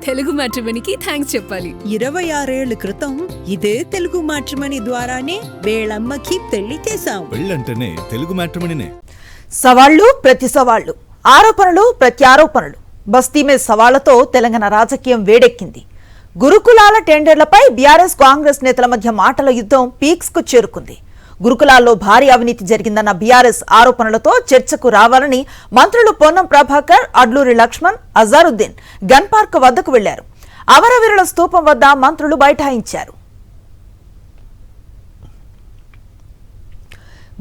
Telugu మ్యాట్రిమోనీకి thanks చెప్పాలి. 26 ఏళ్ల క్రితం ఇదే తెలుగు మ్యాట్రిమోనీ ద్వారానే వేళమ్మకి పెళ్లి చేశాం. పెళ్ళంటేనే తెలుగు మ్యాట్రిమోనీనే. సవాళ్లు ప్రతి సవాళ్లు, ఆరోపణలు ప్రత్యారోపణలు, బస్తీ మీద సవాళ్లతో తెలంగాణ రాజకీయం వేడెక్కింది. గురుకులాల టెండర్లపై బీఆర్ఎస్ కాంగ్రెస్ నేతల మధ్య మాటల యుద్ధం పీక్స్ కు చేరుకుంది. గురుకులాల్లో భారీ అవినీతి జరిగిందన్న బీఆర్ఎస్ ఆరోపణలతో చర్చకు రావాలని మంత్రులు పొన్నం ప్రభాకర్, అడ్లూరి లక్ష్మణ్, అజారుద్దీన్ గన్ పార్క్ వద్దకు వెళ్లారు. అమరవీరుల స్తూపం వద్ద మంత్రులు బైఠాయించారు.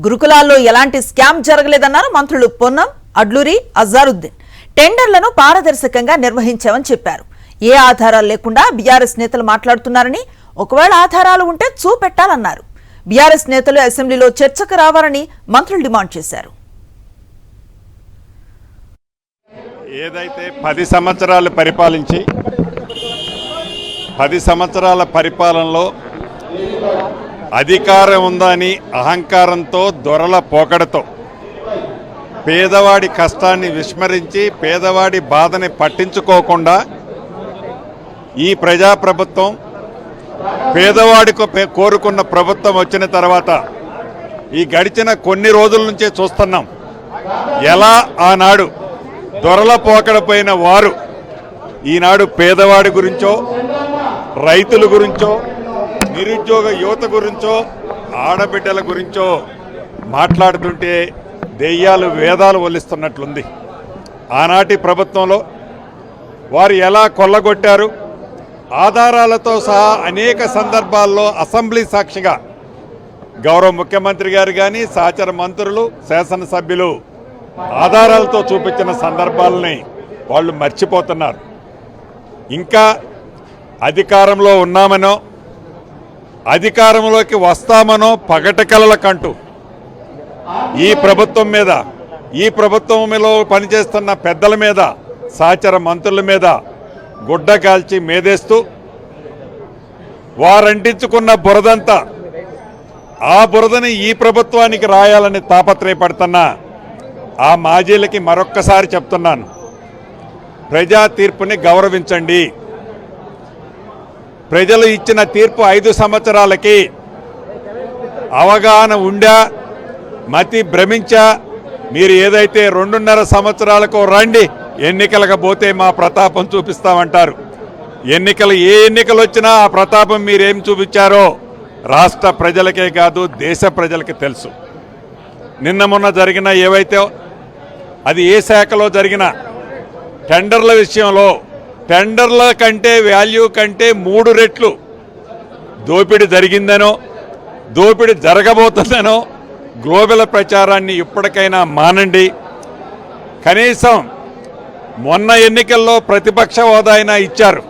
గురుకులాల్లో ఎలాంటి స్కామ్ జరగలేదన్నారు మంత్రులు పొన్నం, అడ్లూరి, అజారుద్దీన్. టెండర్లను పారదర్శకంగా నిర్వహించామని చెప్పారు. ఏ ఆధారాలు లేకుండా బీఆర్ఎస్ నేతలు మాట్లాడుతున్నారని, ఒకవేళ ఆధారాలు ఉంటే చూపెట్టాలన్నారు. బీఆర్ఎస్ నేతలు అసెంబ్లీలో చర్చకు రావాలని మంత్రులు డిమాండ్ చేశారు. ఏదైతే 10 సంవత్సరాలు పరిపాలించి 10 సంవత్సరాల పరిపాలనలో అధికారం ఉందని అహంకారంతో, దొరల పోకడతో పేదవాడి కష్టాన్ని విస్మరించి పేదవాడి బాధని పట్టించుకోకుండా ఈ ప్రజాప్రభుత్వం, పేదవాడికి కోరుకున్న ప్రభుత్వం వచ్చిన తర్వాత ఈ గడిచిన కొన్ని రోజుల నుంచే చూస్తున్నాం ఎలా ఆనాడు దొరల పోకడపోయిన వారు ఈనాడు పేదవాడి గురించో, రైతుల గురించో, నిరుద్యోగ యువత గురించో, ఆడబిడ్డల గురించో మాట్లాడుతుంటే దెయ్యాలు వేదాలు వల్లిస్తున్నట్లుంది. ఆనాటి ప్రభుత్వంలో వారు ఎలా కొల్లగొట్టారు, ఆధారాలతో సహా అనేక సందర్భాల్లో అసెంబ్లీ సాక్షిగా గౌరవ ముఖ్యమంత్రి గారు కానీ, సహచర మంత్రులు, శాసనసభ్యులు ఆధారాలతో చూపించిన సందర్భాలని వాళ్ళు మర్చిపోతున్నారు. ఇంకా అధికారంలో ఉన్నామనో, అధికారంలోకి వస్తామనో పగటకలల కంటూ ఈ ప్రభుత్వం మీద, ఈ ప్రభుత్వంలో పనిచేస్తున్న పెద్దల మీద, సహచర మంత్రుల మీద గుడ్డ కాల్చి మేదేస్తూ వారంటించుకున్న బురదంతా ఆ బురదని ఈ ప్రభుత్వానికి రాయాలని తాపత్రయపడుతున్న ఆ మాజీలకి మరొక్కసారి చెప్తున్నాను, ప్రజా తీర్పుని గౌరవించండి. ప్రజలు ఇచ్చిన తీర్పు 5 సంవత్సరాలకి అవగాహన ఉండా, మతి భ్రమించా మీరు ఏదైతే 2.5 సంవత్సరాలకు రండి, ఎన్నికలకు పోతే మా ప్రతాపం చూపిస్తామంటారు. ఎన్నికలు ఏ ఎన్నికలు వచ్చినా ఆ ప్రతాపం మీరేం చూపించారో రాష్ట్ర ప్రజలకే కాదు దేశ ప్రజలకి తెలుసు. నిన్న మొన్న జరిగిన ఏవైతే అది ఏ శాఖలో జరిగిన టెండర్ల విషయంలో టెండర్ల కంటే వాల్యూ కంటే 3 రెట్లు దోపిడీ జరిగిందనో, దోపిడీ జరగబోతుందనో గ్లోబల్ ప్రచారాన్ని ఇప్పటికైనా మానండి. కనీసం మొన్న ఎన్నికల్లో ప్రతిపక్ష హోదా అయినా ఇచ్చారు.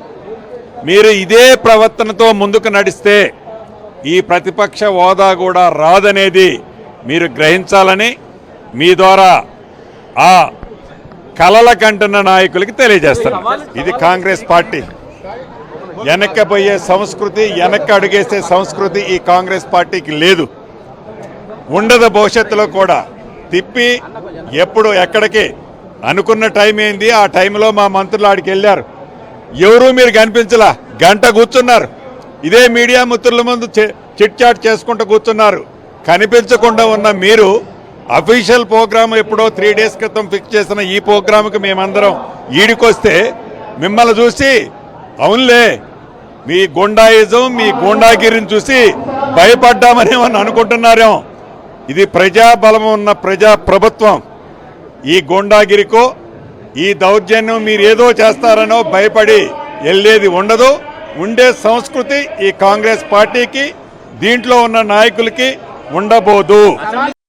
మీరు ఇదే ప్రవర్తనతో ముందుకు నడిస్తే ఈ ప్రతిపక్ష హోదా కూడా రాదనేది మీరు గ్రహించాలని మీ ద్వారా ఆ కలల కంటున్న నాయకులకి తెలియజేస్తారు. ఇది కాంగ్రెస్ పార్టీ. వెనక్కిపోయే సంస్కృతి, వెనక్కి అడుగేసే సంస్కృతి ఈ కాంగ్రెస్ పార్టీకి లేదు, ఉండదు. భవిష్యత్తులో కూడా తిప్పి ఎప్పుడు ఎక్కడికి అనుకున్న టైం ఏంది ఆ టైంలో మా మంత్రులు ఆడికి వెళ్ళారు. ఎవరూ మీరు కనిపించలా, గంట కూర్చున్నారు. ఇదే మీడియా మిత్రుల ముందు చిట్ చాట్ చేసుకుంటూ కూర్చున్నారు. కనిపించకుండా ఉన్న మీరు అఫీషియల్ ప్రోగ్రామ్ ఎప్పుడో 3 డేస్ క్రితం ఫిక్స్ చేసిన ఈ ప్రోగ్రాంకి మేమందరం ఈడికొస్తే మిమ్మల్ని చూసి అవునులే మీ గుండాయిజం, మీ గుండాగిరిని చూసి భయపడ్డామని అనుకుంటున్నారేమో. ఇది ప్రజాబలం ఉన్న ప్రజా ప్రభుత్వం. ఈ గుండాగిరికో, ఈ దౌర్జన్యం మీరు ఏదో చేస్తారనో భయపడి వెళ్ళేది ఉండదు. ఉండే సంస్కృతి ఈ కాంగ్రెస్ పార్టీకి, దీంట్లో ఉన్న నాయకులకి ఉండబోదు.